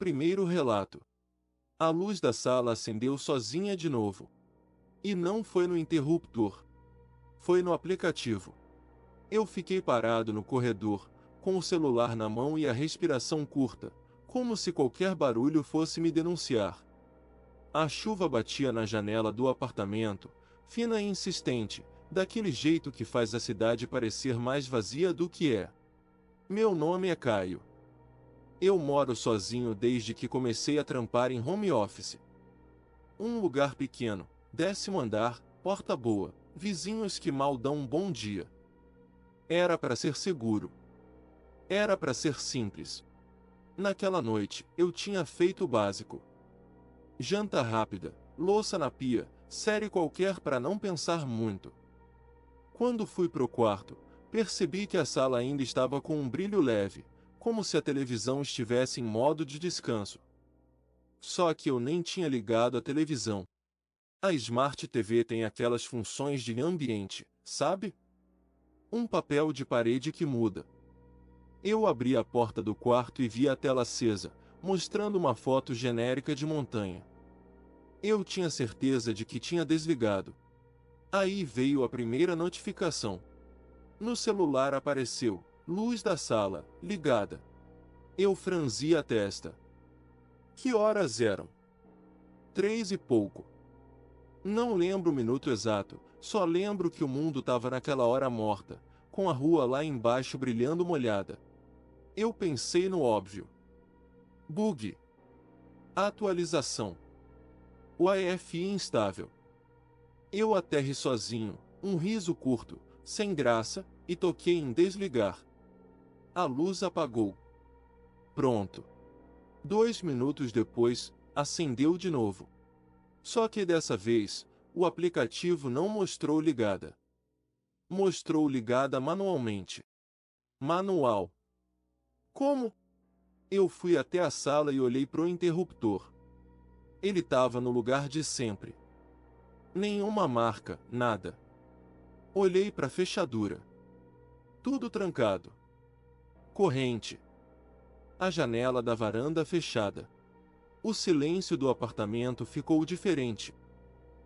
primeiro relato. A luz da sala acendeu sozinha de novo. E não foi no interruptor. Foi no aplicativo. Eu fiquei parado no corredor, com o celular na mão e a respiração curta, como se qualquer barulho fosse me denunciar. A chuva batia na janela do apartamento, fina e insistente, daquele jeito que faz a cidade parecer mais vazia do que é. Meu nome é Caio. Eu moro sozinho desde que comecei a trampar em home office. Um lugar pequeno, 10º andar, porta boa, vizinhos que mal dão um bom dia. Era para ser seguro. Era para ser simples. Naquela noite, eu tinha feito o básico. Janta rápida, louça na pia, série qualquer para não pensar muito. Quando fui pro quarto, percebi que a sala ainda estava com um brilho leve, como se a televisão estivesse em modo de descanso. Só que eu nem tinha ligado a televisão. A Smart TV tem aquelas funções de ambiente, sabe? Um papel de parede que muda. Eu abri a porta do quarto e vi a tela acesa, mostrando uma foto genérica de montanha. Eu tinha certeza de que tinha desligado. Aí veio a primeira notificação. No celular apareceu: luz da sala, ligada. Eu franzi a testa. Que horas eram? 3 e pouco. Não lembro o minuto exato, só lembro que o mundo estava naquela hora morta, com a rua lá embaixo brilhando molhada. Eu pensei no óbvio. Bug. Atualização. Wi-Fi instável. Eu aterrei sozinho, um riso curto, sem graça, e toquei em desligar. A luz apagou. Pronto. 2 minutos depois, acendeu de novo. Só que dessa vez, o aplicativo não mostrou ligada. Mostrou ligada manualmente. Manual. Como? Eu fui até a sala e olhei pro interruptor. Ele estava no lugar de sempre. Nenhuma marca, nada. Olhei para a fechadura. Tudo trancado. Corrente. A janela da varanda fechada. O silêncio do apartamento ficou diferente.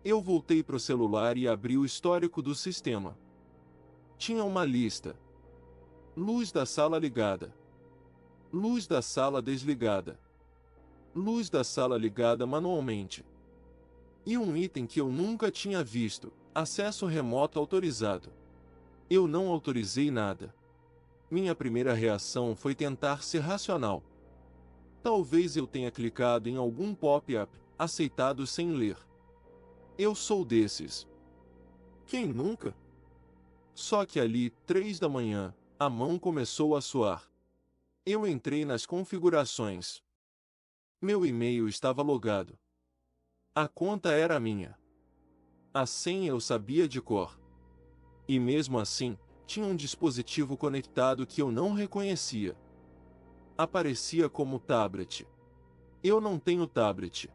Eu voltei pro celular e abri o histórico do sistema. Tinha uma lista. Luz da sala ligada. Luz da sala desligada. Luz da sala ligada manualmente. E um item que eu nunca tinha visto: acesso remoto autorizado. Eu não autorizei nada. Minha primeira reação foi tentar ser racional. Talvez eu tenha clicado em algum pop-up, aceitado sem ler. Eu sou desses. Quem nunca? Só que ali, 3 da manhã, a mão começou a suar. Eu entrei nas configurações. Meu e-mail estava logado. A conta era minha. A senha eu sabia de cor. E mesmo assim, tinha um dispositivo conectado que eu não reconhecia. Aparecia como tablet. Eu não tenho tablet.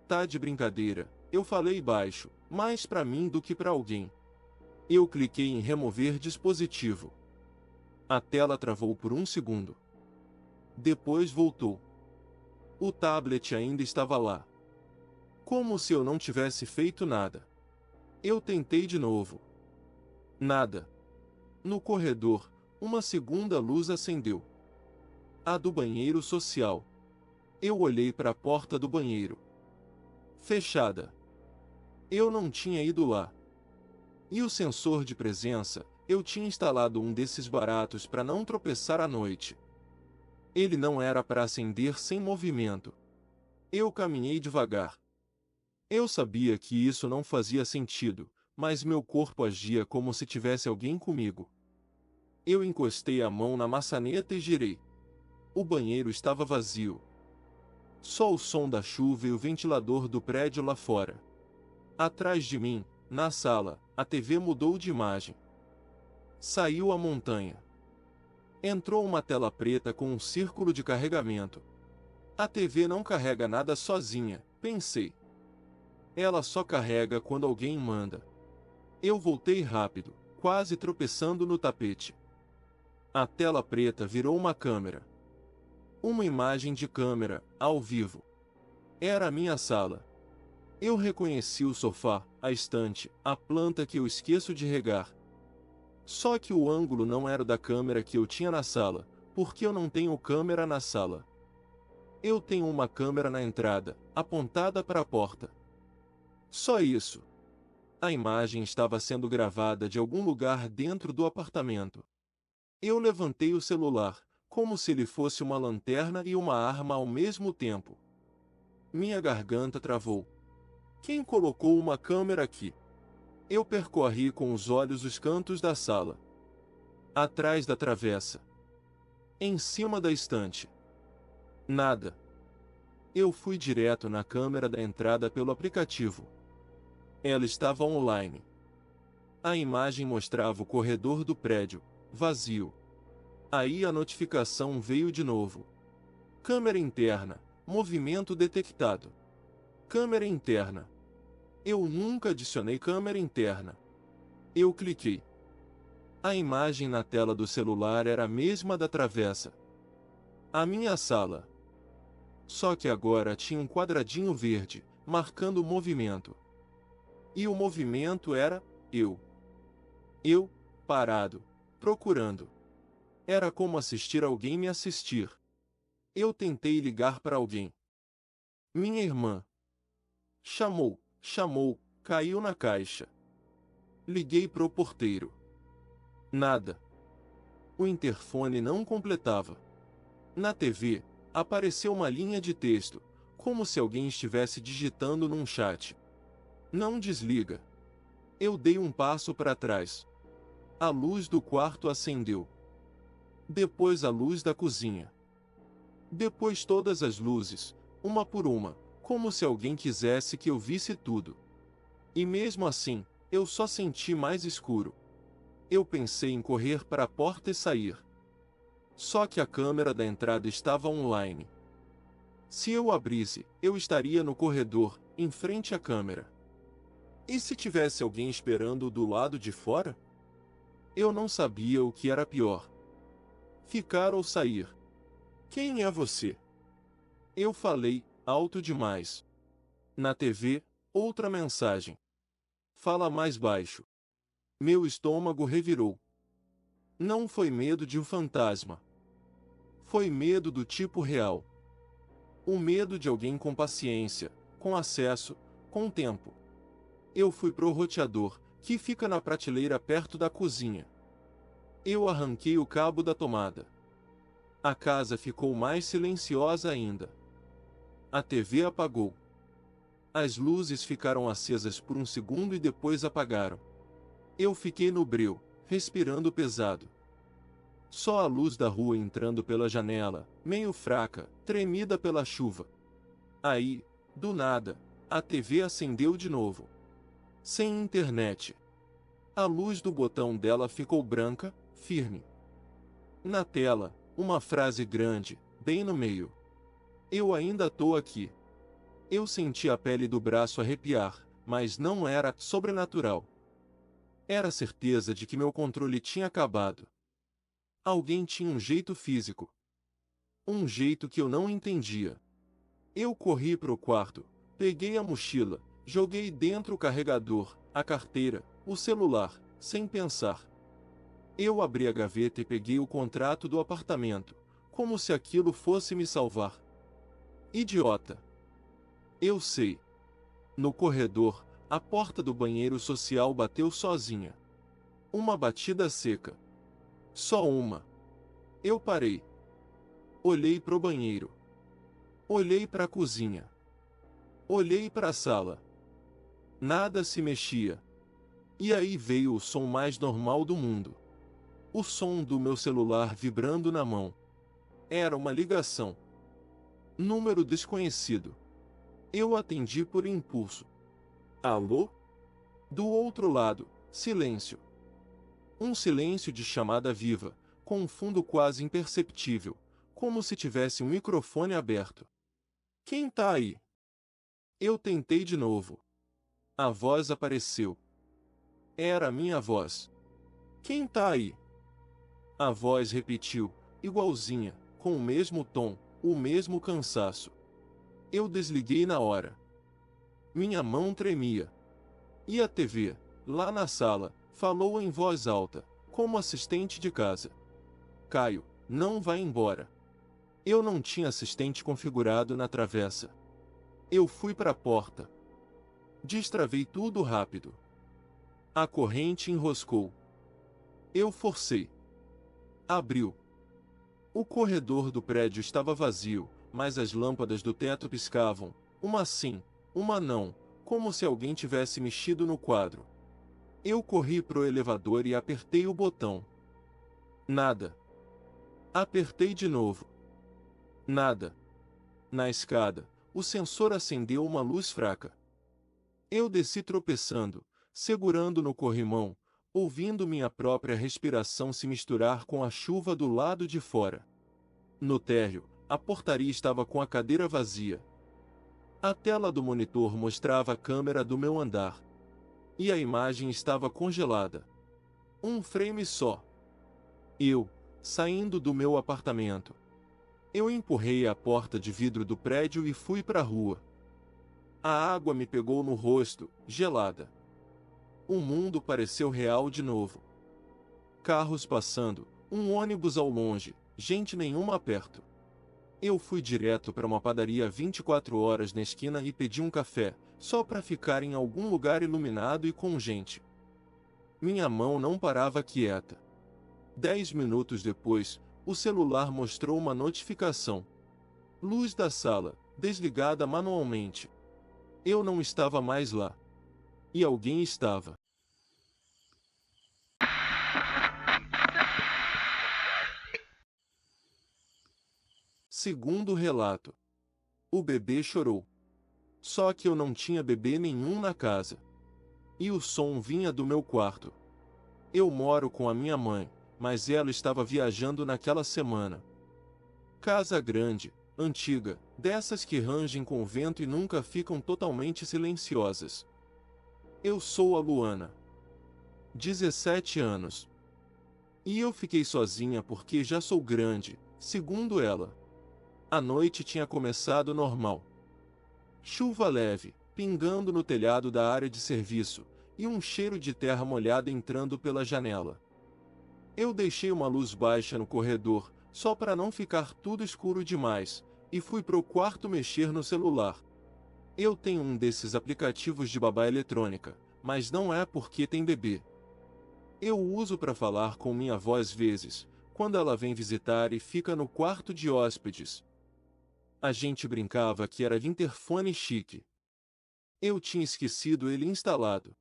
Tá de brincadeira, eu falei baixo, mais pra mim do que pra alguém. Eu cliquei em remover dispositivo. A tela travou por um segundo. Depois voltou. O tablet ainda estava lá. Como se eu não tivesse feito nada. Eu tentei de novo. Nada. No corredor, uma segunda luz acendeu. A do banheiro social. Eu olhei para a porta do banheiro. Fechada. Eu não tinha ido lá. E o sensor de presença, eu tinha instalado um desses baratos para não tropeçar à noite. Ele não era para acender sem movimento. Eu caminhei devagar. Eu sabia que isso não fazia sentido, mas meu corpo agia como se tivesse alguém comigo. Eu encostei a mão na maçaneta e girei. O banheiro estava vazio. Só o som da chuva e o ventilador do prédio lá fora. Atrás de mim, na sala, a TV mudou de imagem. Saiu a montanha. Entrou uma tela preta com um círculo de carregamento. A TV não carrega nada sozinha, pensei. Ela só carrega quando alguém manda. Eu voltei rápido, quase tropeçando no tapete. A tela preta virou uma câmera. Uma imagem de câmera, ao vivo. Era a minha sala. Eu reconheci o sofá, a estante, a planta que eu esqueço de regar. Só que o ângulo não era da câmera que eu tinha na sala, porque eu não tenho câmera na sala. Eu tenho uma câmera na entrada, apontada para a porta. Só isso. A imagem estava sendo gravada de algum lugar dentro do apartamento. Eu levantei o celular, como se ele fosse uma lanterna e uma arma ao mesmo tempo. Minha garganta travou. Quem colocou uma câmera aqui? Eu percorri com os olhos os cantos da sala. Atrás da travessa. Em cima da estante. Nada. Eu fui direto na câmera da entrada pelo aplicativo. Ela estava online. A imagem mostrava o corredor do prédio, vazio. Aí a notificação veio de novo. Câmera interna, movimento detectado. Câmera interna. Eu nunca adicionei câmera interna. Eu cliquei. A imagem na tela do celular era a mesma da travessa. A minha sala. Só que agora tinha um quadradinho verde, marcando o movimento. E o movimento era eu. Eu, parado, procurando. Era como assistir alguém me assistir. Eu tentei ligar para alguém. Minha irmã. Chamou, caiu na caixa. Liguei pro porteiro. Nada. O interfone não completava. Na TV, apareceu uma linha de texto, como se alguém estivesse digitando num chat. Não desliga. Eu dei um passo para trás. A luz do quarto acendeu. Depois a luz da cozinha. Depois todas as luzes, uma por uma, como se alguém quisesse que eu visse tudo. E mesmo assim, eu só senti mais escuro. Eu pensei em correr para a porta e sair. Só que a câmera da entrada estava online. Se eu abrisse, eu estaria no corredor, em frente à câmera. E se tivesse alguém esperando do lado de fora? Eu não sabia o que era pior. Ficar ou sair. Quem é você? Eu falei, alto demais. Na TV, outra mensagem. Fala mais baixo. Meu estômago revirou. Não foi medo de um fantasma. Foi medo do tipo real. O medo de alguém com paciência, com acesso, com tempo. Eu fui pro roteador, que fica na prateleira perto da cozinha. Eu arranquei o cabo da tomada. A casa ficou mais silenciosa ainda. A TV apagou. As luzes ficaram acesas por um segundo e depois apagaram. Eu fiquei no breu, respirando pesado. Só a luz da rua entrando pela janela, meio fraca, tremida pela chuva. Aí, do nada, a TV acendeu de novo. Sem internet. A luz do botão dela ficou branca, firme. Na tela, uma frase grande, bem no meio. Eu ainda tô aqui. Eu senti a pele do braço arrepiar, mas não era sobrenatural. Era a certeza de que meu controle tinha acabado. Alguém tinha um jeito físico. Um jeito que eu não entendia. Eu corri pro quarto, peguei a mochila, joguei dentro o carregador, a carteira, o celular, sem pensar. Eu abri a gaveta e peguei o contrato do apartamento, como se aquilo fosse me salvar. Idiota. Eu sei. No corredor, a porta do banheiro social bateu sozinha. Uma batida seca. Só uma. Eu parei. Olhei pro banheiro. Olhei pra cozinha. Olhei pra sala. Nada se mexia. E aí veio o som mais normal do mundo. O som do meu celular vibrando na mão. Era uma ligação. Número desconhecido. Eu atendi por impulso. Alô? Do outro lado, silêncio. Um silêncio de chamada viva, com um fundo quase imperceptível, como se tivesse um microfone aberto. Quem tá aí? Eu tentei de novo. A voz apareceu. Era a minha voz. Quem tá aí? A voz repetiu, igualzinha, com o mesmo tom, o mesmo cansaço. Eu desliguei na hora. Minha mão tremia. E a TV, lá na sala, falou em voz alta, como assistente de casa. Caio, não vá embora. Eu não tinha assistente configurado na travessa. Eu fui para a porta. Destravei tudo rápido. A corrente enroscou. Eu forcei. Abriu. O corredor do prédio estava vazio, mas as lâmpadas do teto piscavam, uma sim, uma não, como se alguém tivesse mexido no quadro. Eu corri pro elevador e apertei o botão. Nada. Apertei de novo. Nada. Na escada, o sensor acendeu uma luz fraca. Eu desci tropeçando, segurando no corrimão, ouvindo minha própria respiração se misturar com a chuva do lado de fora. No térreo, a portaria estava com a cadeira vazia. A tela do monitor mostrava a câmera do meu andar. E a imagem estava congelada. Um frame só. Eu, saindo do meu apartamento. Eu empurrei a porta de vidro do prédio e fui para a rua. A água me pegou no rosto, gelada. O mundo pareceu real de novo. Carros passando, um ônibus ao longe, gente nenhuma perto. Eu fui direto para uma padaria 24 horas na esquina e pedi um café, só para ficar em algum lugar iluminado e com gente. Minha mão não parava quieta. 10 minutos depois, o celular mostrou uma notificação. Luz da sala, desligada manualmente. Eu não estava mais lá. E alguém estava. Segundo relato, o bebê chorou. Só que eu não tinha bebê nenhum na casa. E o som vinha do meu quarto. Eu moro com a minha mãe, mas ela estava viajando naquela semana. Casa grande, antiga, dessas que rangem com o vento e nunca ficam totalmente silenciosas. Eu sou a Luana. 17 anos. E eu fiquei sozinha porque já sou grande, segundo ela. A noite tinha começado normal. Chuva leve, pingando no telhado da área de serviço, e um cheiro de terra molhada entrando pela janela. Eu deixei uma luz baixa no corredor, só para não ficar tudo escuro demais, e fui pro quarto mexer no celular. Eu tenho um desses aplicativos de babá eletrônica, mas não é porque tem bebê. Eu uso para falar com minha avó às vezes, quando ela vem visitar e fica no quarto de hóspedes. A gente brincava que era interfone chique. Eu tinha esquecido ele instalado.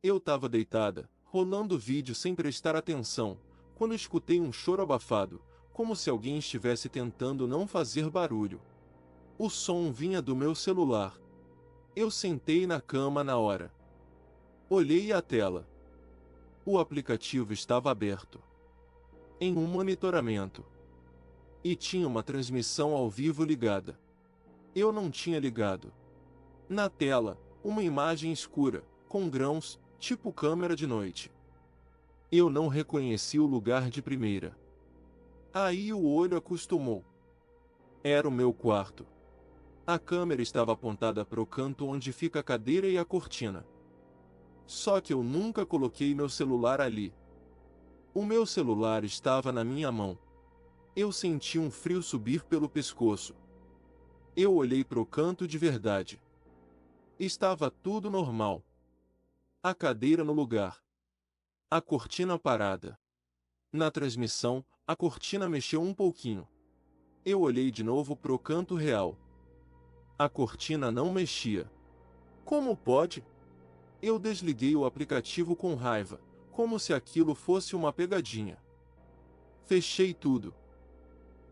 Eu tava deitada, rolando o vídeo sem prestar atenção, quando escutei um choro abafado, como se alguém estivesse tentando não fazer barulho. O som vinha do meu celular. Eu sentei na cama na hora. Olhei a tela. O aplicativo estava aberto. Em um monitoramento. E tinha uma transmissão ao vivo ligada. Eu não tinha ligado. Na tela, uma imagem escura, com grãos, tipo câmera de noite. Eu não reconheci o lugar de primeira. Aí o olho acostumou. Era o meu quarto. A câmera estava apontada para o canto onde fica a cadeira e a cortina. Só que eu nunca coloquei meu celular ali. O meu celular estava na minha mão. Eu senti um frio subir pelo pescoço. Eu olhei para o canto de verdade. Estava tudo normal. A cadeira no lugar. A cortina parada. Na transmissão, a cortina mexeu um pouquinho. Eu olhei de novo pro canto real. A cortina não mexia. Como pode? Eu desliguei o aplicativo com raiva, como se aquilo fosse uma pegadinha. Fechei tudo.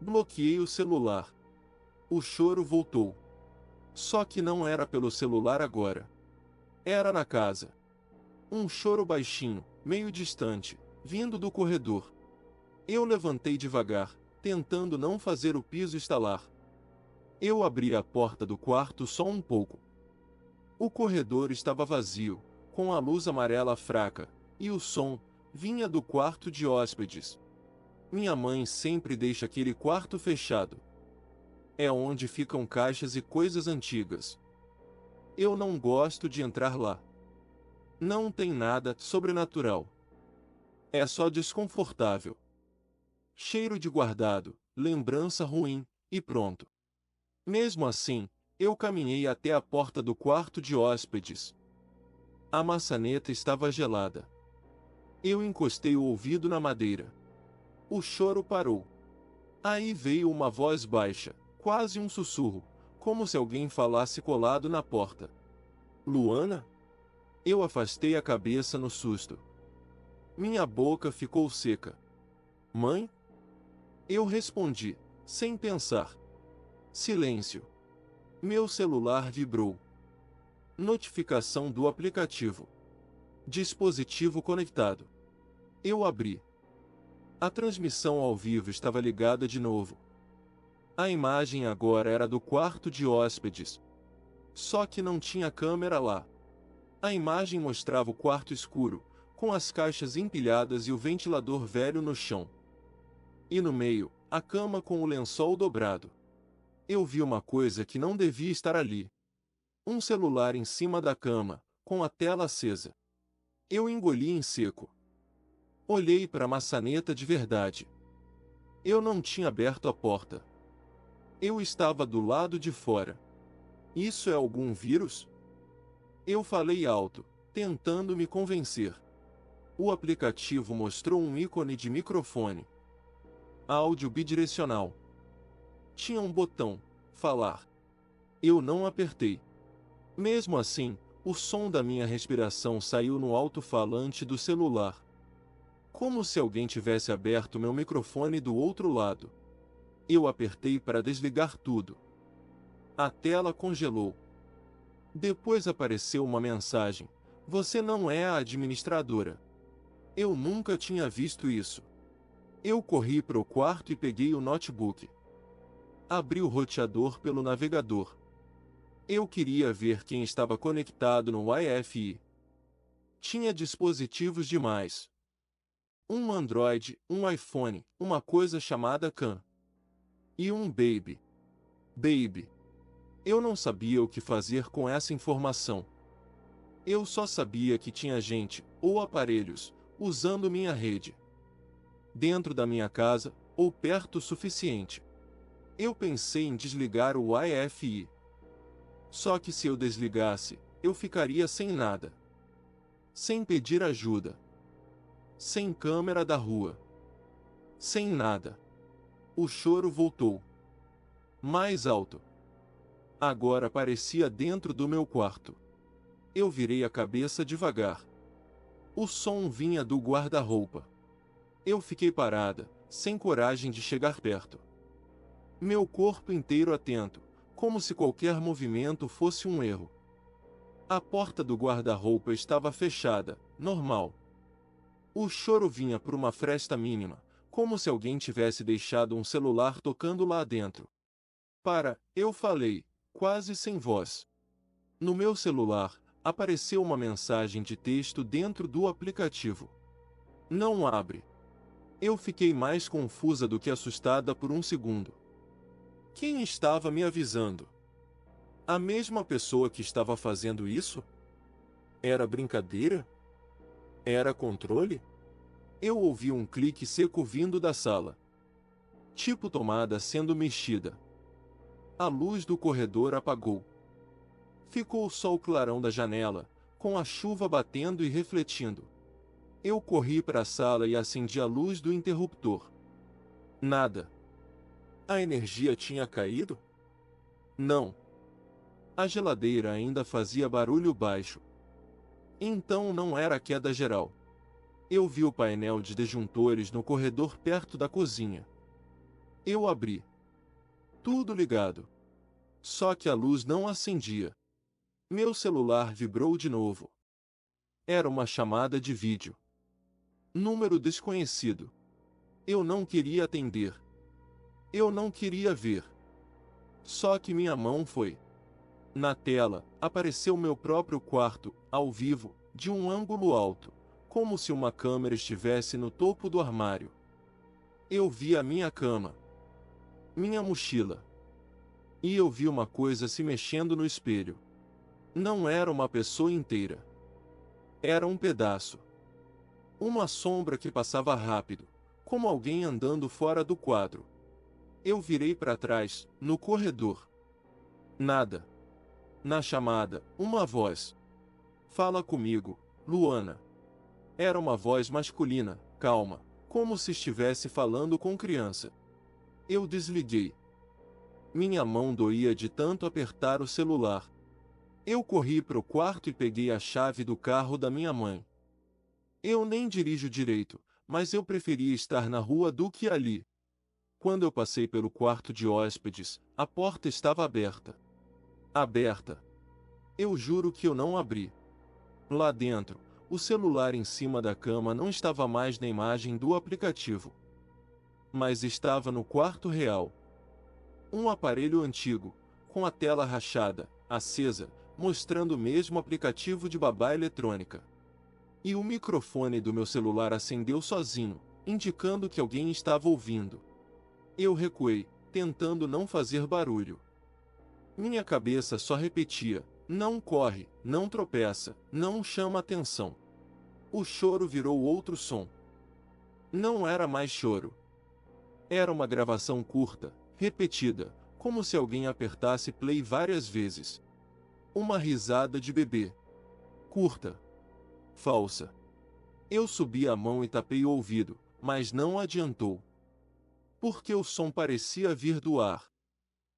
Bloqueei o celular. O choro voltou. Só que não era pelo celular agora. Era na casa. Um choro baixinho, meio distante, vindo do corredor. Eu levantei devagar, tentando não fazer o piso estalar. Eu abri a porta do quarto só um pouco. O corredor estava vazio, com a luz amarela fraca, e o som vinha do quarto de hóspedes. Minha mãe sempre deixa aquele quarto fechado. É onde ficam caixas e coisas antigas. Eu não gosto de entrar lá. Não tem nada sobrenatural. É só desconfortável. Cheiro de guardado, lembrança ruim, e pronto. Mesmo assim, eu caminhei até a porta do quarto de hóspedes. A maçaneta estava gelada. Eu encostei o ouvido na madeira. O choro parou. Aí veio uma voz baixa, quase um sussurro, como se alguém falasse colado na porta. Luana? Eu afastei a cabeça no susto. Minha boca ficou seca. Mãe? Eu respondi, sem pensar. Silêncio. Meu celular vibrou. Notificação do aplicativo. Dispositivo conectado. Eu abri. A transmissão ao vivo estava ligada de novo. A imagem agora era do quarto de hóspedes. Só que não tinha câmera lá. A imagem mostrava o quarto escuro, com as caixas empilhadas e o ventilador velho no chão. E no meio, a cama com o lençol dobrado. Eu vi uma coisa que não devia estar ali. Um celular em cima da cama, com a tela acesa. Eu engoli em seco. Olhei para a maçaneta de verdade. Eu não tinha aberto a porta. Eu estava do lado de fora. Isso é algum vírus? Eu falei alto, tentando me convencer. O aplicativo mostrou um ícone de microfone. Áudio bidirecional. Tinha um botão, falar. Eu não apertei. Mesmo assim, o som da minha respiração saiu no alto-falante do celular. Como se alguém tivesse aberto meu microfone do outro lado. Eu apertei para desligar tudo. A tela congelou. Depois apareceu uma mensagem: você não é a administradora. Eu nunca tinha visto isso. Eu corri para o quarto e peguei o notebook. Abri o roteador pelo navegador. Eu queria ver quem estava conectado no Wi-Fi. Tinha dispositivos demais. Um Android, um iPhone, uma coisa chamada CAN. E um Baby. Baby. Eu não sabia o que fazer com essa informação. Eu só sabia que tinha gente, ou aparelhos, usando minha rede. Dentro da minha casa, ou perto o suficiente. Eu pensei em desligar o Wi-Fi. Só que se eu desligasse, eu ficaria sem nada. Sem pedir ajuda. Sem câmera da rua. Sem nada. O choro voltou. Mais alto. Agora parecia dentro do meu quarto. Eu virei a cabeça devagar. O som vinha do guarda-roupa. Eu fiquei parada, sem coragem de chegar perto. Meu corpo inteiro atento, como se qualquer movimento fosse um erro. A porta do guarda-roupa estava fechada, normal. O choro vinha por uma fresta mínima, como se alguém tivesse deixado um celular tocando lá dentro. Para, eu falei, quase sem voz. No meu celular, apareceu uma mensagem de texto dentro do aplicativo. Não abre. Eu fiquei mais confusa do que assustada por um segundo. Quem estava me avisando? A mesma pessoa que estava fazendo isso? Era brincadeira? Era controle? Eu ouvi um clique seco vindo da sala. Tipo tomada sendo mexida. A luz do corredor apagou. Ficou só o clarão da janela, com a chuva batendo e refletindo. Eu corri para a sala e acendi a luz do interruptor. Nada. A energia tinha caído? Não. A geladeira ainda fazia barulho baixo. Então não era queda geral. Eu vi o painel de disjuntores no corredor perto da cozinha. Eu abri. Tudo ligado. Só que a luz não acendia. Meu celular vibrou de novo. Era uma chamada de vídeo. Número desconhecido. Eu não queria atender. Eu não queria ver. Só que minha mão foi. Na tela, apareceu meu próprio quarto, ao vivo, de um ângulo alto, como se uma câmera estivesse no topo do armário. Eu vi a minha cama. Minha mochila. E eu vi uma coisa se mexendo no espelho. Não era uma pessoa inteira. Era um pedaço. Uma sombra que passava rápido, como alguém andando fora do quadro. Eu virei para trás, no corredor. Nada. Na chamada, uma voz. Fala comigo, Luana. Era uma voz masculina, calma, como se estivesse falando com criança. Eu desliguei. Minha mão doía de tanto apertar o celular. Eu corri para o quarto e peguei a chave do carro da minha mãe. Eu nem dirijo direito, mas eu preferia estar na rua do que ali. Quando eu passei pelo quarto de hóspedes, a porta estava aberta. Aberta. Eu juro que eu não abri. Lá dentro, o celular em cima da cama não estava mais na imagem do aplicativo, mas estava no quarto real. Um aparelho antigo, com a tela rachada, acesa, mostrando o mesmo aplicativo de babá eletrônica. E o microfone do meu celular acendeu sozinho, indicando que alguém estava ouvindo. Eu recuei, tentando não fazer barulho. Minha cabeça só repetia: não corre, não tropeça, não chama atenção. O choro virou outro som. Não era mais choro. Era uma gravação curta, repetida, como se alguém apertasse play várias vezes. Uma risada de bebê. Curta. Falsa. Eu subi a mão e tapei o ouvido, mas não adiantou. Porque o som parecia vir do ar.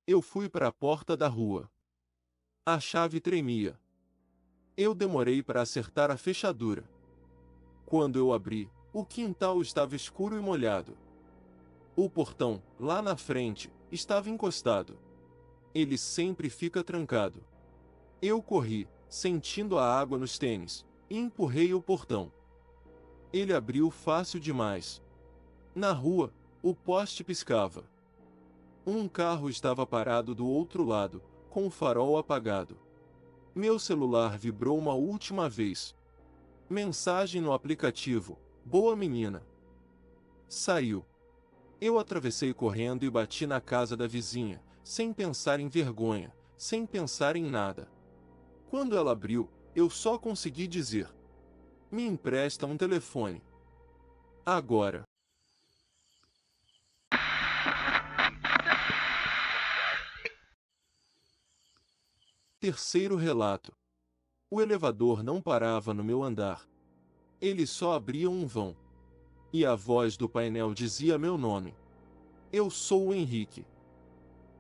Eu fui para a porta da rua. A chave tremia. Eu demorei para acertar a fechadura. Quando eu abri, o quintal estava escuro e molhado. O portão, lá na frente, estava encostado. Ele sempre fica trancado. Eu corri, sentindo a água nos tênis, e empurrei o portão. Ele abriu fácil demais. Na rua, o poste piscava. Um carro estava parado do outro lado, com o farol apagado. Meu celular vibrou uma última vez. Mensagem no aplicativo: boa menina. Saiu. Eu atravessei correndo e bati na casa da vizinha, sem pensar em vergonha, sem pensar em nada. Quando ela abriu, eu só consegui dizer: me empresta um telefone. Agora. Terceiro relato. O elevador não parava no meu andar. Ele só abria um vão. E a voz do painel dizia meu nome. Eu sou o Henrique.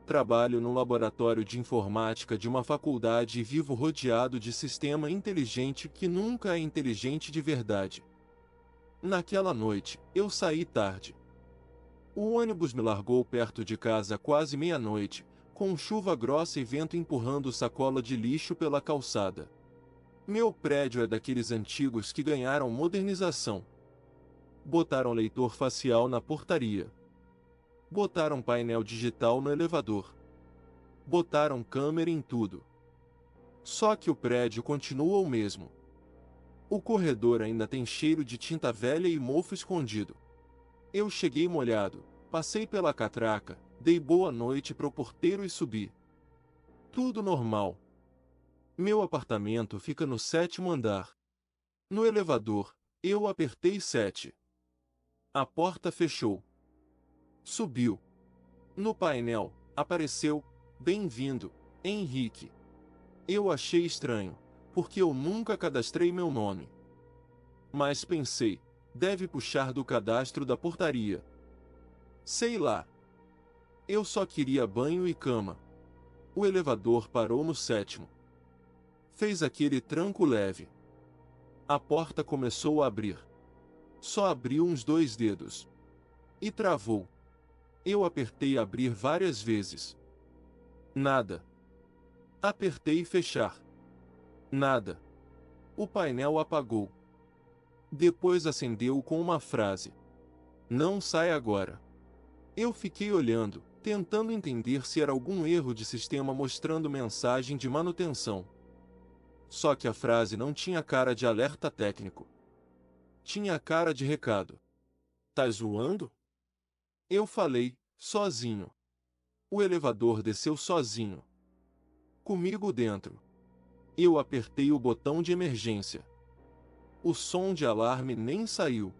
Trabalho no laboratório de informática de uma faculdade e vivo rodeado de sistema inteligente que nunca é inteligente de verdade. Naquela noite, eu saí tarde. O ônibus me largou perto de casa quase meia-noite, com chuva grossa e vento empurrando sacola de lixo pela calçada. Meu prédio é daqueles antigos que ganharam modernização. Botaram leitor facial na portaria. Botaram painel digital no elevador. Botaram câmera em tudo. Só que o prédio continua o mesmo. O corredor ainda tem cheiro de tinta velha e mofo escondido. Eu cheguei molhado, passei pela catraca, dei boa noite pro porteiro e subi. Tudo normal. Meu apartamento fica no 7º andar. No elevador, eu apertei 7. A porta fechou. Subiu. No painel, apareceu: bem-vindo, Henrique. Eu achei estranho, porque eu nunca cadastrei meu nome. Mas pensei, deve puxar do cadastro da portaria. Sei lá. Eu só queria banho e cama. O elevador parou no 7º. Fez aquele tranco leve. A porta começou a abrir. Só abriu uns 2 dedos. E travou. Eu apertei abrir várias vezes. Nada. Apertei fechar. Nada. O painel apagou. Depois acendeu com uma frase: não sai agora. Eu fiquei olhando, tentando entender se era algum erro de sistema mostrando mensagem de manutenção. Só que a frase não tinha cara de alerta técnico. Tinha cara de recado. Tá zoando? Eu falei, sozinho. O elevador desceu sozinho. Comigo dentro. Eu apertei o botão de emergência. O som de alarme nem saiu.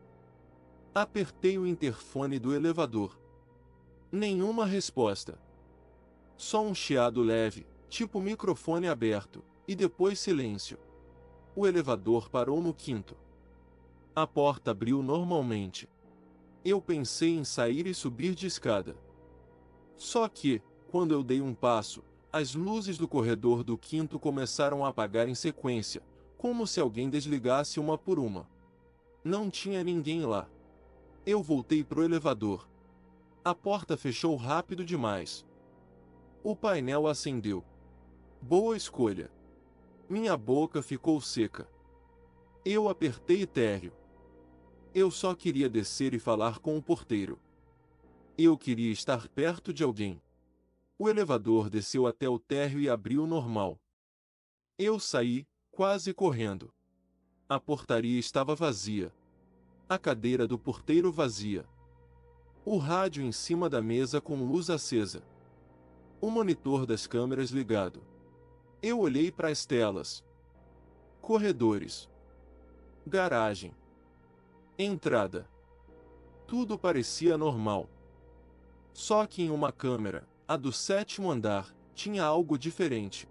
Apertei o interfone do elevador. Nenhuma resposta. Só um chiado leve, tipo microfone aberto, e depois silêncio. O elevador parou no quinto. A porta abriu normalmente. Eu pensei em sair e subir de escada. Só que, quando eu dei um passo, as luzes do corredor do quinto começaram a apagar em sequência, como se alguém desligasse uma por uma. Não tinha ninguém lá. Eu voltei pro elevador. A porta fechou rápido demais. O painel acendeu. Boa escolha. Minha boca ficou seca. Eu apertei térreo. Eu só queria descer e falar com o porteiro. Eu queria estar perto de alguém. O elevador desceu até o térreo e abriu normal. Eu saí, quase correndo. A portaria estava vazia. A cadeira do porteiro vazia. O rádio em cima da mesa com luz acesa. O monitor das câmeras ligado. Eu olhei para as telas. Corredores. Garagem. Entrada. Tudo parecia normal. Só que em uma câmera, a do 7º andar, tinha algo diferente.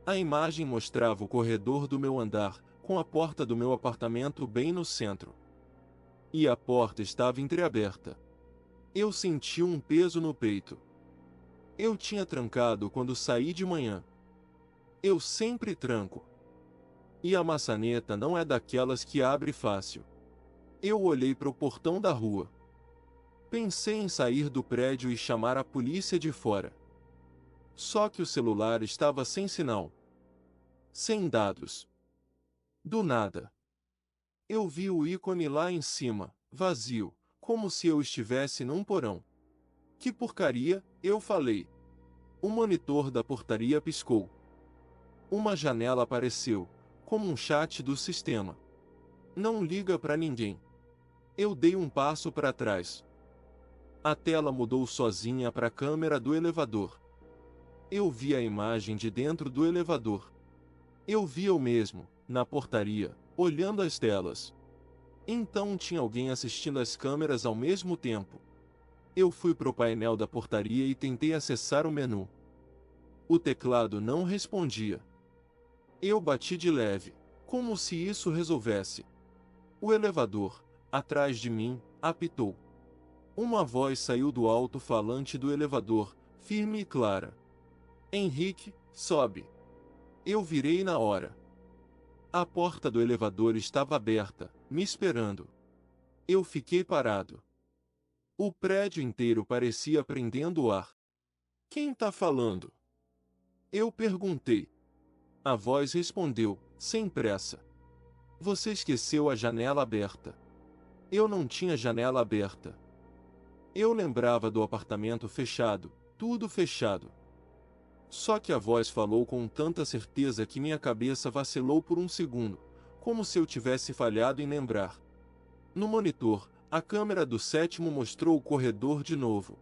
A imagem mostrava o corredor do meu andar, com a porta do meu apartamento bem no centro. E a porta estava entreaberta. Eu senti um peso no peito. Eu tinha trancado quando saí de manhã. Eu sempre tranco. E a maçaneta não é daquelas que abre fácil. Eu olhei para o portão da rua. Pensei em sair do prédio e chamar a polícia de fora. Só que o celular estava sem sinal. Sem dados. Do nada. Eu vi o ícone lá em cima, vazio, como se eu estivesse num porão. Que porcaria, eu falei. O monitor da portaria piscou. Uma janela apareceu, como um chat do sistema. Não liga pra ninguém. Eu dei um passo para trás. A tela mudou sozinha para a câmera do elevador. Eu vi a imagem de dentro do elevador. Eu vi eu mesmo, na portaria, olhando as telas. Então tinha alguém assistindo às câmeras ao mesmo tempo. Eu fui pro painel da portaria e tentei acessar o menu. O teclado não respondia. Eu bati de leve, como se isso resolvesse. O elevador, atrás de mim, apitou. Uma voz saiu do alto-falante do elevador, firme e clara. Henrique, sobe. Eu virei na hora. A porta do elevador estava aberta, me esperando. Eu fiquei parado. O prédio inteiro parecia prendendo o ar. Quem tá falando? Eu perguntei. A voz respondeu, sem pressa. Você esqueceu a janela aberta. Eu não tinha janela aberta. Eu lembrava do apartamento fechado, tudo fechado. Só que a voz falou com tanta certeza que minha cabeça vacilou por um segundo, como se eu tivesse falhado em lembrar. No monitor, a câmera do 7º mostrou o corredor de novo.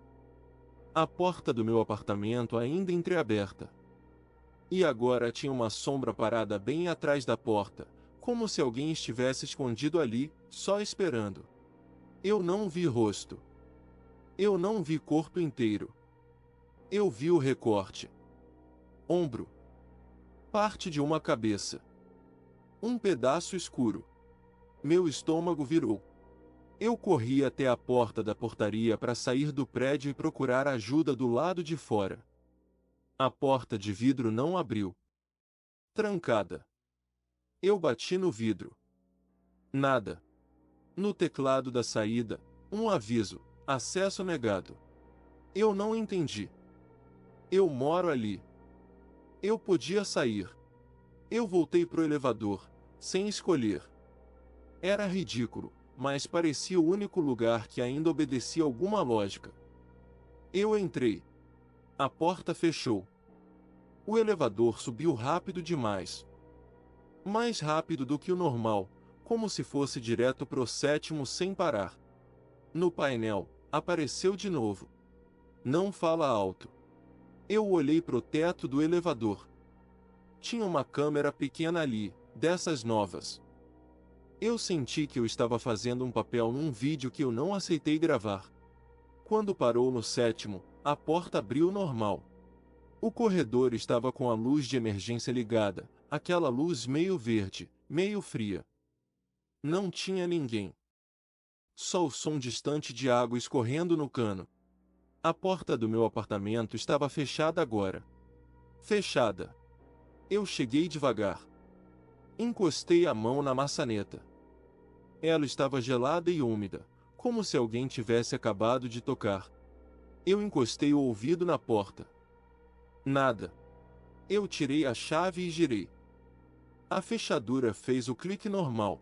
A porta do meu apartamento ainda entreaberta. E agora tinha uma sombra parada bem atrás da porta, como se alguém estivesse escondido ali, só esperando. Eu não vi rosto. Eu não vi corpo inteiro. Eu vi o recorte. Ombro. Parte de uma cabeça. Um pedaço escuro. Meu estômago virou. Eu corri até a porta da portaria para sair do prédio e procurar ajuda do lado de fora. A porta de vidro não abriu. Trancada. Eu bati no vidro. Nada. No teclado da saída, um aviso: acesso negado. Eu não entendi. Eu moro ali. Eu podia sair. Eu voltei pro elevador, sem escolher. Era ridículo, mas parecia o único lugar que ainda obedecia alguma lógica. Eu entrei. A porta fechou. O elevador subiu rápido demais. Mais rápido do que o normal, como se fosse direto pro 7º sem parar. No painel, apareceu de novo. Não fala alto. Eu olhei pro teto do elevador. Tinha uma câmera pequena ali, dessas novas. Eu senti que eu estava fazendo um papel num vídeo que eu não aceitei gravar. Quando parou no 7º, a porta abriu normal. O corredor estava com a luz de emergência ligada, aquela luz meio verde, meio fria. Não tinha ninguém. Só o som distante de água escorrendo no cano. A porta do meu apartamento estava fechada agora. Fechada. Eu cheguei devagar. Encostei a mão na maçaneta. Ela estava gelada e úmida, como se alguém tivesse acabado de tocar. Eu encostei o ouvido na porta. Nada. Eu tirei a chave e girei. A fechadura fez o clique normal.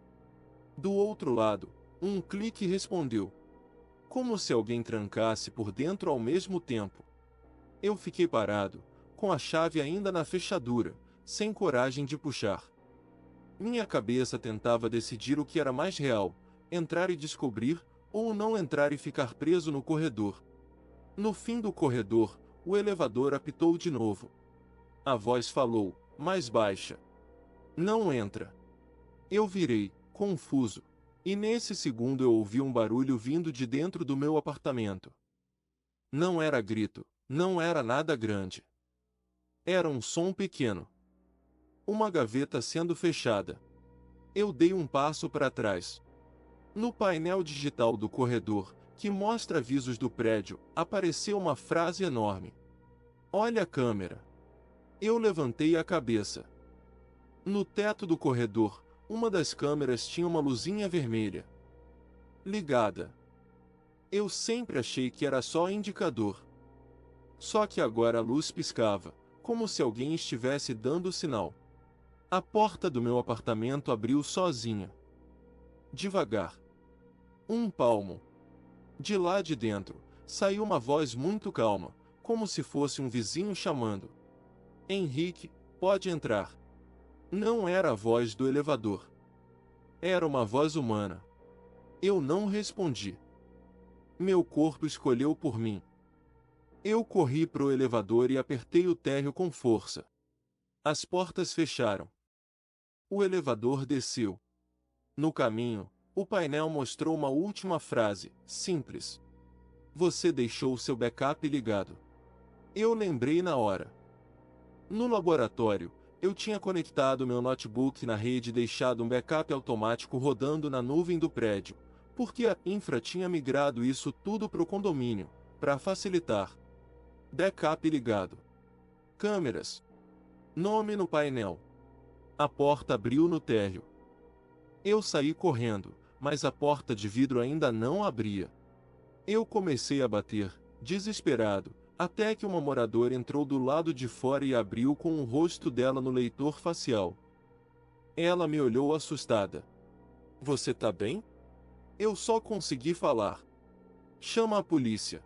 Do outro lado, um clique respondeu. Como se alguém trancasse por dentro ao mesmo tempo. Eu fiquei parado, com a chave ainda na fechadura, sem coragem de puxar. Minha cabeça tentava decidir o que era mais real, entrar e descobrir, ou não entrar e ficar preso no corredor. No fim do corredor, o elevador apitou de novo. A voz falou, mais baixa. Não entra. Eu virei, confuso. E nesse segundo eu ouvi um barulho vindo de dentro do meu apartamento. Não era grito, não era nada grande. Era um som pequeno. Uma gaveta sendo fechada. Eu dei um passo para trás. No painel digital do corredor, que mostra avisos do prédio, apareceu uma frase enorme. Olha a câmera. Eu levantei a cabeça. No teto do corredor, uma das câmeras tinha uma luzinha vermelha. Ligada. Eu sempre achei que era só indicador. Só que agora a luz piscava, como se alguém estivesse dando sinal. A porta do meu apartamento abriu sozinha. Devagar. Um palmo. De lá de dentro, saiu uma voz muito calma, como se fosse um vizinho chamando. Henrique, pode entrar. Não era a voz do elevador. Era uma voz humana. Eu não respondi. Meu corpo escolheu por mim. Eu corri pro elevador e apertei o térreo com força. As portas fecharam. O elevador desceu. No caminho, o painel mostrou uma última frase, simples. Você deixou seu backup ligado. Eu lembrei na hora. No laboratório, eu tinha conectado meu notebook na rede e deixado um backup automático rodando na nuvem do prédio, porque a infra tinha migrado isso tudo pro condomínio, para facilitar. Backup ligado. Câmeras. Nome no painel. A porta abriu no térreo. Eu saí correndo, mas a porta de vidro ainda não abria. Eu comecei a bater, desesperado, até que uma moradora entrou do lado de fora e abriu com o rosto dela no leitor facial. Ela me olhou assustada. Você tá bem? Eu só consegui falar. Chama a polícia.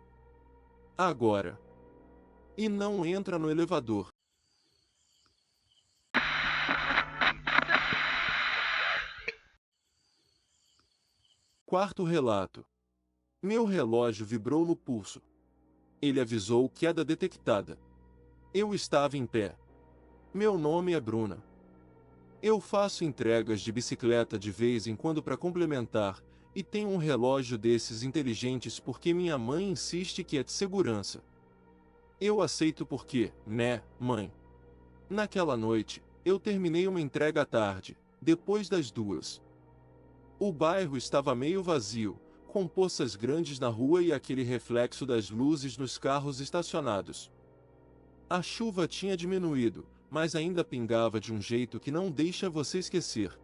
Agora. E não entra no elevador. Quarto relato. Meu relógio vibrou no pulso. Ele avisou queda detectada. Eu estava em pé. Meu nome é Bruna. Eu faço entregas de bicicleta de vez em quando para complementar, e tenho um relógio desses inteligentes porque minha mãe insiste que é de segurança. Eu aceito porque, né, mãe? Naquela noite, eu terminei uma entrega à tarde, depois das 2. O bairro estava meio vazio, com poças grandes na rua e aquele reflexo das luzes nos carros estacionados. A chuva tinha diminuído, mas ainda pingava de um jeito que não deixa você esquecer.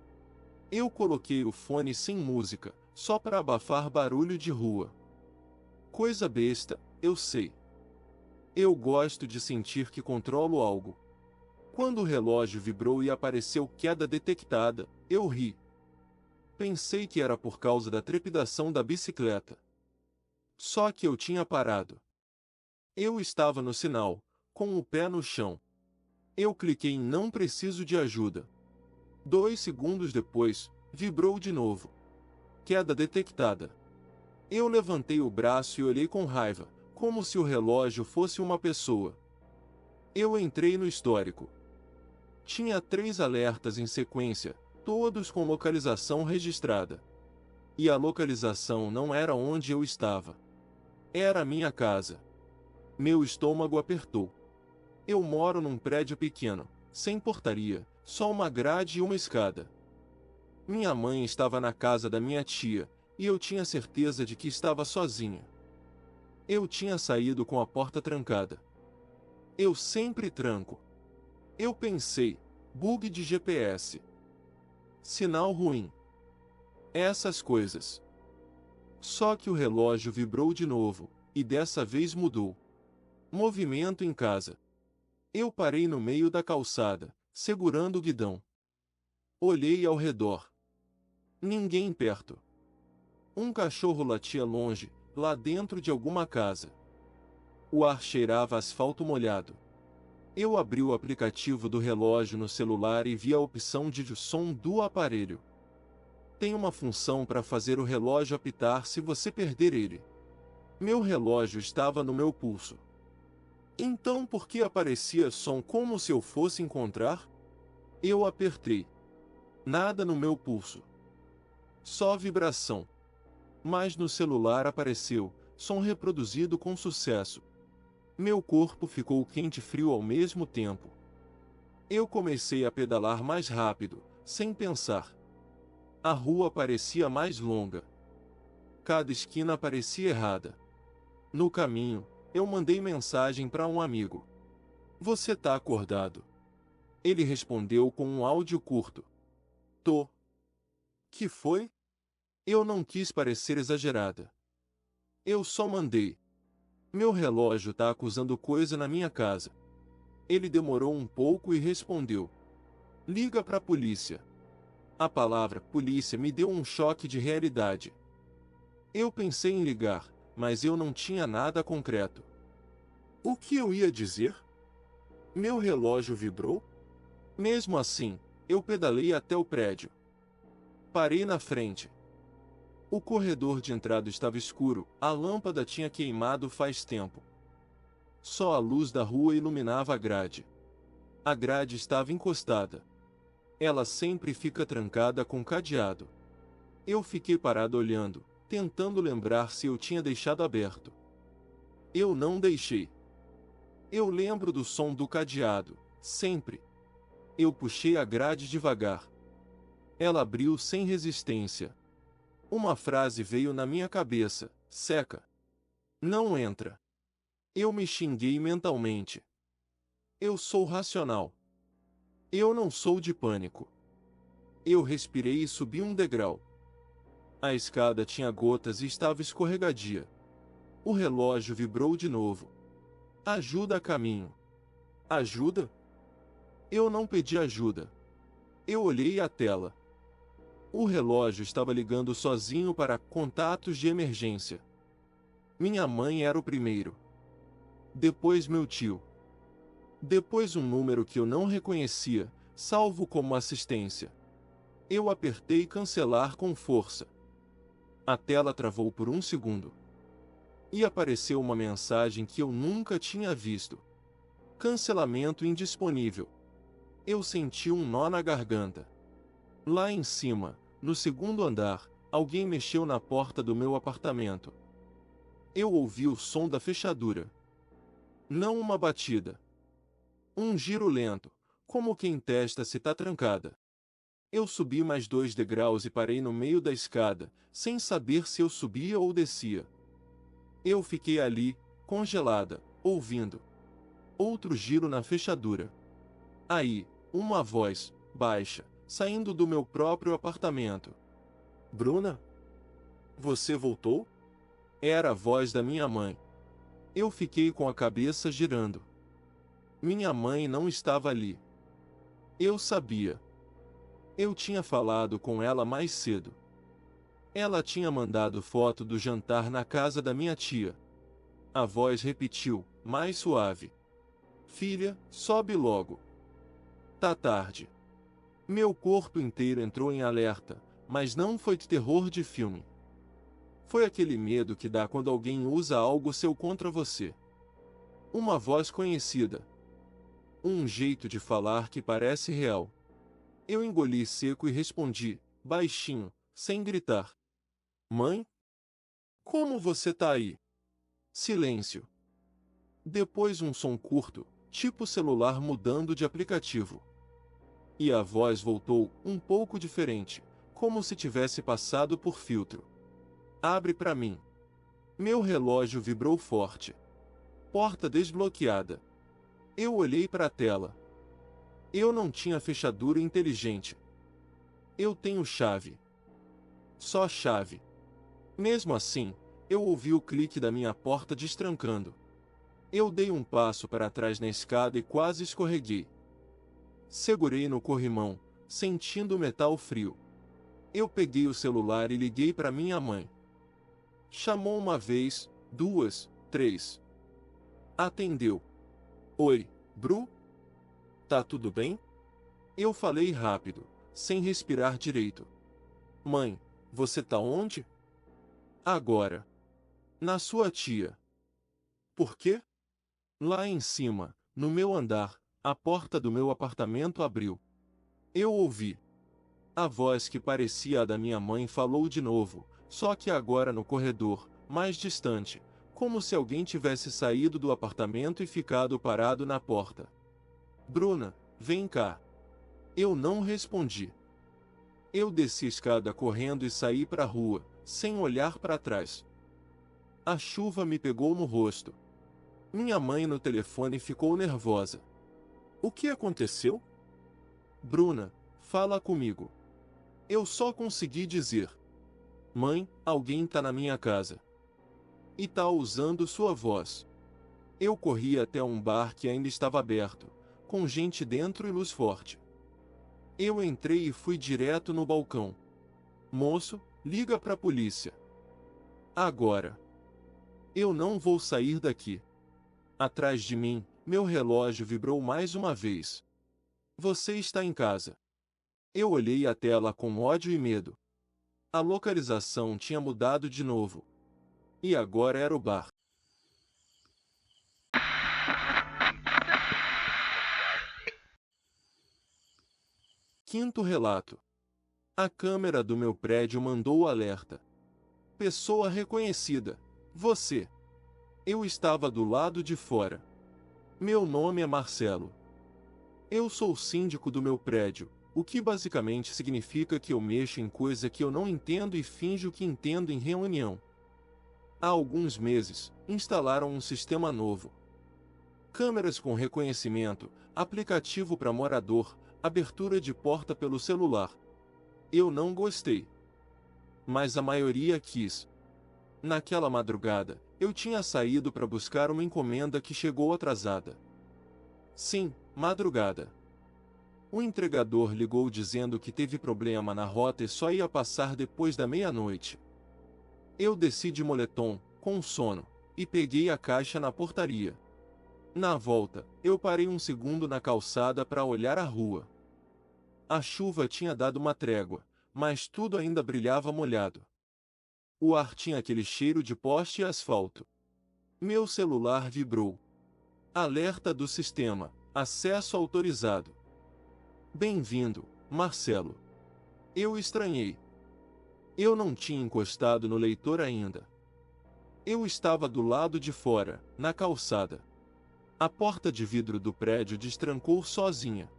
Eu coloquei o fone sem música, só para abafar barulho de rua. Coisa besta, eu sei. Eu gosto de sentir que controlo algo. Quando o relógio vibrou e apareceu queda detectada, eu ri. Pensei que era por causa da trepidação da bicicleta. Só que eu tinha parado. Eu estava no sinal, com o pé no chão. Eu cliquei em não preciso de ajuda. 2 segundos depois, vibrou de novo. Queda detectada. Eu levantei o braço e olhei com raiva, como se o relógio fosse uma pessoa. Eu entrei no histórico. Tinha 3 alertas em sequência, todos com localização registrada. E a localização não era onde eu estava. Era a minha casa. Meu estômago apertou. Eu moro num prédio pequeno, sem portaria, só uma grade e uma escada. Minha mãe estava na casa da minha tia, e eu tinha certeza de que estava sozinha. Eu tinha saído com a porta trancada. Eu sempre tranco. Eu pensei, bug de GPS. Sinal ruim. Essas coisas. Só que o relógio vibrou de novo, e dessa vez mudou. Movimento em casa. Eu parei no meio da calçada, segurando o guidão. Olhei ao redor. Ninguém perto. Um cachorro latia longe, lá dentro de alguma casa. O ar cheirava a asfalto molhado. Eu abri o aplicativo do relógio no celular e vi a opção de som do aparelho. Tem uma função para fazer o relógio apitar se você perder ele. Meu relógio estava no meu pulso. Então por que aparecia som como se eu fosse encontrar? Eu apertei. Nada no meu pulso. Só vibração. Mas no celular apareceu, som reproduzido com sucesso. Meu corpo ficou quente e frio ao mesmo tempo. Eu comecei a pedalar mais rápido, sem pensar. A rua parecia mais longa. Cada esquina parecia errada. No caminho, eu mandei mensagem para um amigo. Você tá acordado? Ele respondeu com um áudio curto. Tô. Que foi? Eu não quis parecer exagerada. Eu só mandei. Meu relógio tá acusando coisa na minha casa. Ele demorou um pouco e respondeu. Liga pra polícia. A palavra polícia me deu um choque de realidade. Eu pensei em ligar, mas eu não tinha nada concreto. O que eu ia dizer? Meu relógio vibrou? Mesmo assim, eu pedalei até o prédio. Parei na frente. O corredor de entrada estava escuro, a lâmpada tinha queimado faz tempo. Só a luz da rua iluminava a grade. A grade estava encostada. Ela sempre fica trancada com cadeado. Eu fiquei parado olhando, tentando lembrar se eu tinha deixado aberto. Eu não deixei. Eu lembro do som do cadeado, sempre. Eu puxei a grade devagar. Ela abriu sem resistência. Uma frase veio na minha cabeça: seca. Não entra. Eu me xinguei mentalmente. Eu sou racional. Eu não sou de pânico. Eu respirei e subi um degrau. A escada tinha gotas e estava escorregadia. O relógio vibrou de novo. Ajuda a caminho. Ajuda? Eu não pedi ajuda. Eu olhei a tela. O relógio estava ligando sozinho para contatos de emergência. Minha mãe era o primeiro. Depois meu tio. Depois um número que eu não reconhecia, salvo como assistência. Eu apertei cancelar com força. A tela travou por um segundo. E apareceu uma mensagem que eu nunca tinha visto. Cancelamento indisponível. Eu senti um nó na garganta. Lá em cima, no segundo andar, alguém mexeu na porta do meu apartamento. Eu ouvi o som da fechadura. Não uma batida. Um giro lento, como quem testa se tá trancada. Eu subi mais 2 degraus e parei no meio da escada, sem saber se eu subia ou descia. Eu fiquei ali, congelada, ouvindo. Outro giro na fechadura. Aí, uma voz, baixa, saindo do meu próprio apartamento. Bruna? Você voltou? Era a voz da minha mãe. Eu fiquei com a cabeça girando. Minha mãe não estava ali. Eu sabia. Eu tinha falado com ela mais cedo. Ela tinha mandado foto do jantar na casa da minha tia. A voz repetiu, mais suave. Filha, sobe logo. Tá tarde. Meu corpo inteiro entrou em alerta, mas não foi de terror de filme. Foi aquele medo que dá quando alguém usa algo seu contra você. Uma voz conhecida. Um jeito de falar que parece real. Eu engoli seco e respondi, baixinho, sem gritar. Mãe? Como você tá aí? Silêncio. Depois um som curto, tipo celular mudando de aplicativo. E a voz voltou, um pouco diferente, como se tivesse passado por filtro. Abre pra mim. Meu relógio vibrou forte. Porta desbloqueada. Eu olhei para a tela. Eu não tinha fechadura inteligente. Eu tenho chave. Só chave. Mesmo assim, eu ouvi o clique da minha porta destrancando. Eu dei um passo para trás na escada e quase escorreguei. Segurei no corrimão, sentindo o metal frio. Eu peguei o celular e liguei para minha mãe. Chamou uma vez, duas, três. Atendeu. Oi, Bru? Tá tudo bem? Eu falei rápido, sem respirar direito. Mãe, você tá onde? Agora. Na sua tia. Por quê? Lá em cima, no meu andar, a porta do meu apartamento abriu. Eu ouvi. A voz que parecia a da minha mãe falou de novo, só que agora no corredor, mais distante, como se alguém tivesse saído do apartamento e ficado parado na porta. Bruna, vem cá. Eu não respondi. Eu desci a escada correndo e saí para a rua, sem olhar para trás. A chuva me pegou no rosto. Minha mãe no telefone ficou nervosa. O que aconteceu? Bruna, fala comigo. Eu só consegui dizer. Mãe, alguém tá na minha casa. E tá usando sua voz. Eu corri até um bar que ainda estava aberto, com gente dentro e luz forte. Eu entrei e fui direto no balcão. Moço, liga pra polícia. Agora. Eu não vou sair daqui. Atrás de mim, meu relógio vibrou mais uma vez. Você está em casa. Eu olhei a tela com ódio e medo. A localização tinha mudado de novo. E agora era o bar. Quinto relato. A câmera do meu prédio mandou o alerta. Pessoa reconhecida. Você. Eu estava do lado de fora. Meu nome é Marcelo. Eu sou o síndico do meu prédio, o que basicamente significa que eu mexo em coisa que eu não entendo e finjo que entendo em reunião. Há alguns meses, instalaram um sistema novo. Câmeras com reconhecimento, aplicativo para morador, abertura de porta pelo celular. Eu não gostei. Mas a maioria quis. Naquela madrugada, eu tinha saído para buscar uma encomenda que chegou atrasada. Sim, madrugada. O entregador ligou dizendo que teve problema na rota e só ia passar depois da meia-noite. Eu desci de moletom, com sono, e peguei a caixa na portaria. Na volta, eu parei um segundo na calçada para olhar a rua. A chuva tinha dado uma trégua, mas tudo ainda brilhava molhado. O ar tinha aquele cheiro de poste e asfalto. Meu celular vibrou. Alerta do sistema, acesso autorizado. Bem-vindo, Marcelo. Eu estranhei. Eu não tinha encostado no leitor ainda. Eu estava do lado de fora, na calçada. A porta de vidro do prédio destrancou sozinha.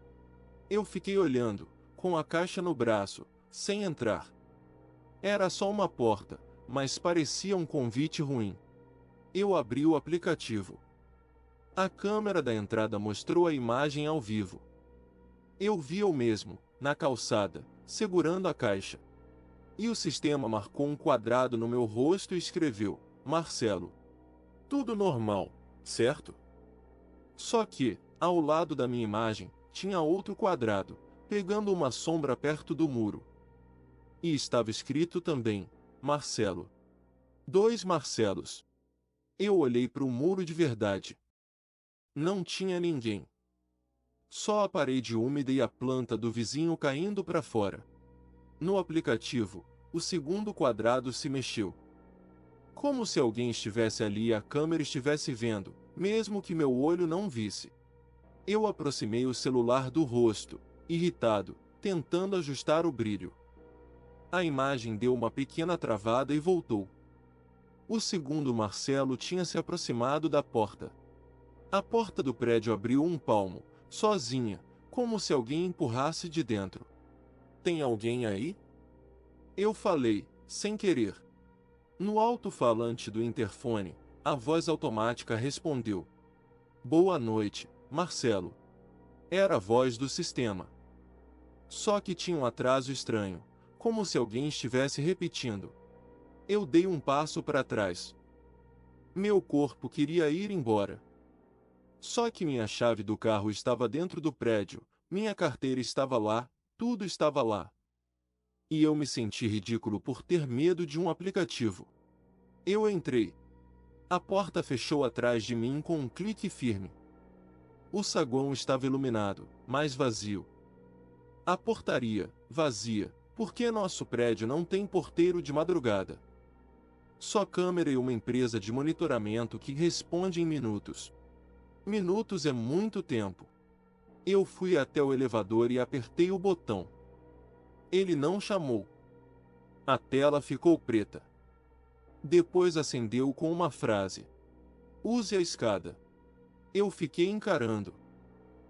Eu fiquei olhando, com a caixa no braço, sem entrar. Era só uma porta, mas parecia um convite ruim. Eu abri o aplicativo. A câmera da entrada mostrou a imagem ao vivo. Eu vi eu mesmo, na calçada, segurando a caixa. E o sistema marcou um quadrado no meu rosto e escreveu: Marcelo. Tudo normal, certo? Só que, ao lado da minha imagem, tinha outro quadrado, pegando uma sombra perto do muro. E estava escrito também: Marcelo. 2 Marcelos. Eu olhei para o muro de verdade. Não tinha ninguém. Só a parede úmida e a planta do vizinho caindo para fora. No aplicativo, o segundo quadrado se mexeu. Como se alguém estivesse ali e a câmera estivesse vendo, mesmo que meu olho não visse. Eu aproximei o celular do rosto, irritado, tentando ajustar o brilho. A imagem deu uma pequena travada e voltou. O segundo Marcelo tinha se aproximado da porta. A porta do prédio abriu um palmo, sozinha, como se alguém empurrasse de dentro. Tem alguém aí? Eu falei, sem querer. No alto-falante do interfone, a voz automática respondeu. Boa noite, Marcelo. Era a voz do sistema. Só que tinha um atraso estranho, como se alguém estivesse repetindo. Eu dei um passo para trás. Meu corpo queria ir embora. Só que minha chave do carro estava dentro do prédio, minha carteira estava lá, tudo estava lá. E eu me senti ridículo por ter medo de um aplicativo. Eu entrei. A porta fechou atrás de mim com um clique firme. O saguão estava iluminado, mas vazio. A portaria, vazia, porque nosso prédio não tem porteiro de madrugada. Só câmera e uma empresa de monitoramento que responde em minutos. Minutos é muito tempo. Eu fui até o elevador e apertei o botão. Ele não chamou. A tela ficou preta. Depois acendeu com uma frase. Use a escada. Eu fiquei encarando.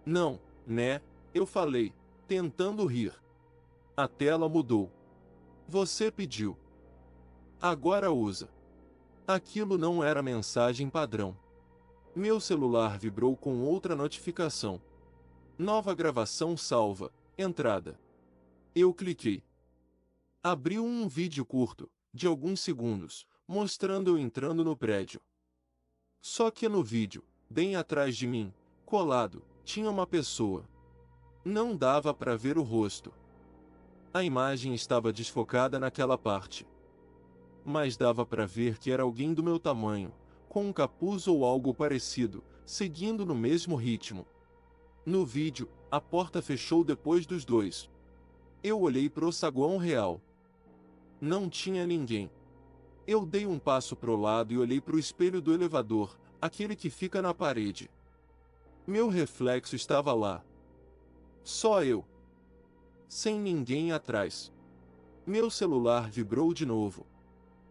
Não, né? Eu falei, tentando rir. A tela mudou. Você pediu. Agora usa. Aquilo não era mensagem padrão. Meu celular vibrou com outra notificação. Nova gravação salva. Entrada. Eu cliquei. Abriu um vídeo curto, de alguns segundos, mostrando eu entrando no prédio. Só que no vídeo, bem atrás de mim, colado, tinha uma pessoa. Não dava para ver o rosto. A imagem estava desfocada naquela parte. Mas dava para ver que era alguém do meu tamanho, com um capuz ou algo parecido, seguindo no mesmo ritmo. No vídeo, a porta fechou depois dos dois. Eu olhei pro saguão real. Não tinha ninguém. Eu dei um passo pro lado e olhei pro espelho do elevador, aquele que fica na parede. Meu reflexo estava lá. Só eu. Sem ninguém atrás. Meu celular vibrou de novo.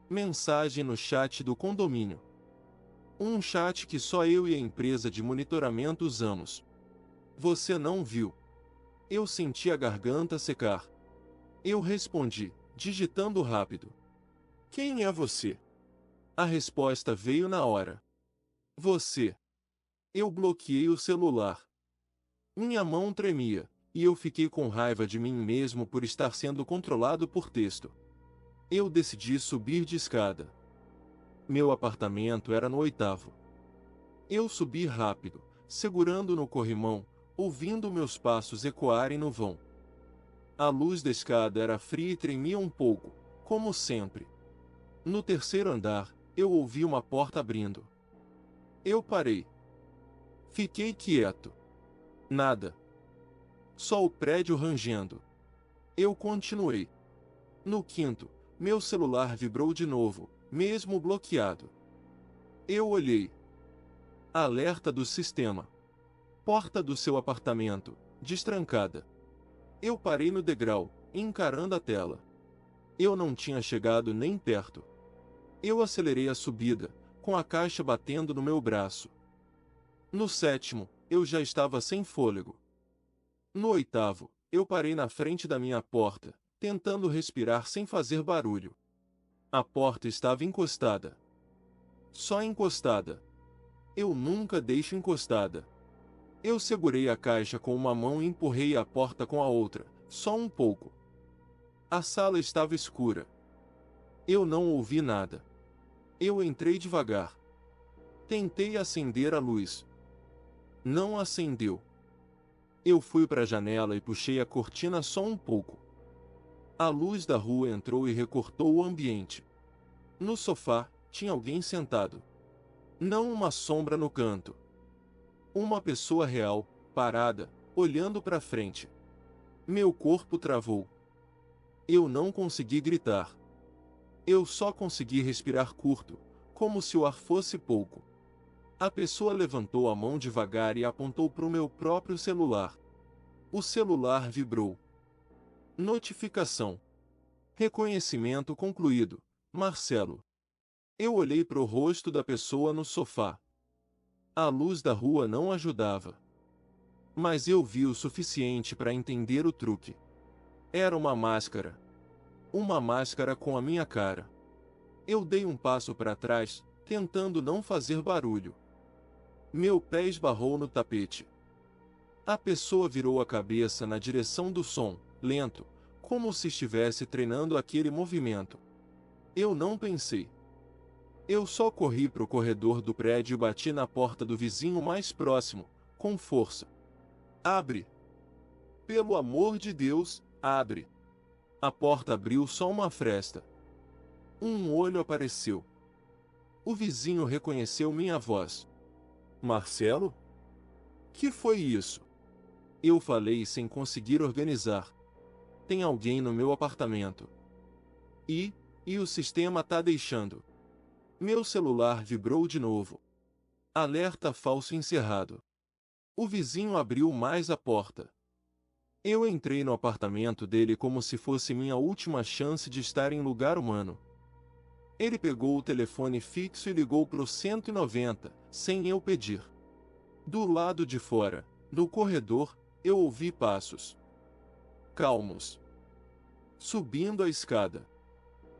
Mensagem no chat do condomínio. Um chat que só eu e a empresa de monitoramento usamos. Você não viu. Eu senti a garganta secar. Eu respondi, digitando rápido. Quem é você? A resposta veio na hora. Você. Eu bloqueei o celular. Minha mão tremia, e eu fiquei com raiva de mim mesmo por estar sendo controlado por texto. Eu decidi subir de escada. Meu apartamento era no 8º. Eu subi rápido, segurando no corrimão, ouvindo meus passos ecoarem no vão. A luz da escada era fria e tremia um pouco, como sempre. No 3º andar, eu ouvi uma porta abrindo. Eu parei. Fiquei quieto. Nada. Só o prédio rangendo. Eu continuei. No 5º, meu celular vibrou de novo, mesmo bloqueado. Eu olhei. Alerta do sistema. Porta do seu apartamento, destrancada. Eu parei no degrau, encarando a tela. Eu não tinha chegado nem perto. Eu acelerei a subida, com a caixa batendo no meu braço. No 7º, eu já estava sem fôlego. No 8º, eu parei na frente da minha porta, tentando respirar sem fazer barulho. A porta estava encostada. Só encostada. Eu nunca deixo encostada. Eu segurei a caixa com uma mão e empurrei a porta com a outra, só um pouco. A sala estava escura. Eu não ouvi nada. Eu entrei devagar. Tentei acender a luz. Não acendeu. Eu fui para a janela e puxei a cortina só um pouco. A luz da rua entrou e recortou o ambiente. No sofá, tinha alguém sentado. Não uma sombra no canto. Uma pessoa real, parada, olhando para frente. Meu corpo travou. Eu não consegui gritar. Eu só consegui respirar curto, como se o ar fosse pouco. A pessoa levantou a mão devagar e apontou para o meu próprio celular. O celular vibrou. Notificação. Reconhecimento concluído. Marcelo. Eu olhei para o rosto da pessoa no sofá. A luz da rua não ajudava. Mas eu vi o suficiente para entender o truque. Era uma máscara. Uma máscara com a minha cara. Eu dei um passo para trás, tentando não fazer barulho. Meu pé esbarrou no tapete. A pessoa virou a cabeça na direção do som, lento, como se estivesse treinando aquele movimento. Eu não pensei. Eu só corri para o corredor do prédio e bati na porta do vizinho mais próximo, com força. Abre! Pelo amor de Deus, abre! A porta abriu só uma fresta. Um olho apareceu. O vizinho reconheceu minha voz. Marcelo? Que foi isso? Eu falei sem conseguir organizar. Tem alguém no meu apartamento. E o sistema tá deixando. Meu celular vibrou de novo. Alerta falso encerrado. O vizinho abriu mais a porta. Eu entrei no apartamento dele como se fosse minha última chance de estar em lugar humano. Ele pegou o telefone fixo e ligou pro 190, sem eu pedir. Do lado de fora, no corredor, eu ouvi passos. Calmos. Subindo a escada.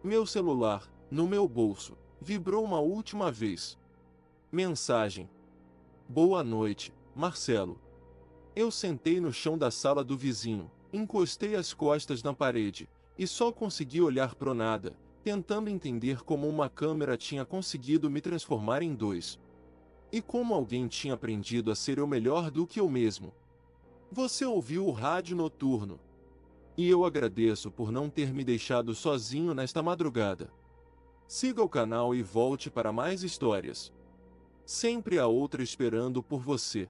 Meu celular, no meu bolso, vibrou uma última vez. Mensagem. Boa noite, Marcelo. Eu sentei no chão da sala do vizinho, encostei as costas na parede, e só consegui olhar pro nada, tentando entender como uma câmera tinha conseguido me transformar em dois. E como alguém tinha aprendido a ser eu melhor do que eu mesmo. Você ouviu o rádio noturno. E eu agradeço por não ter me deixado sozinho nesta madrugada. Siga o canal e volte para mais histórias. Sempre há outra esperando por você.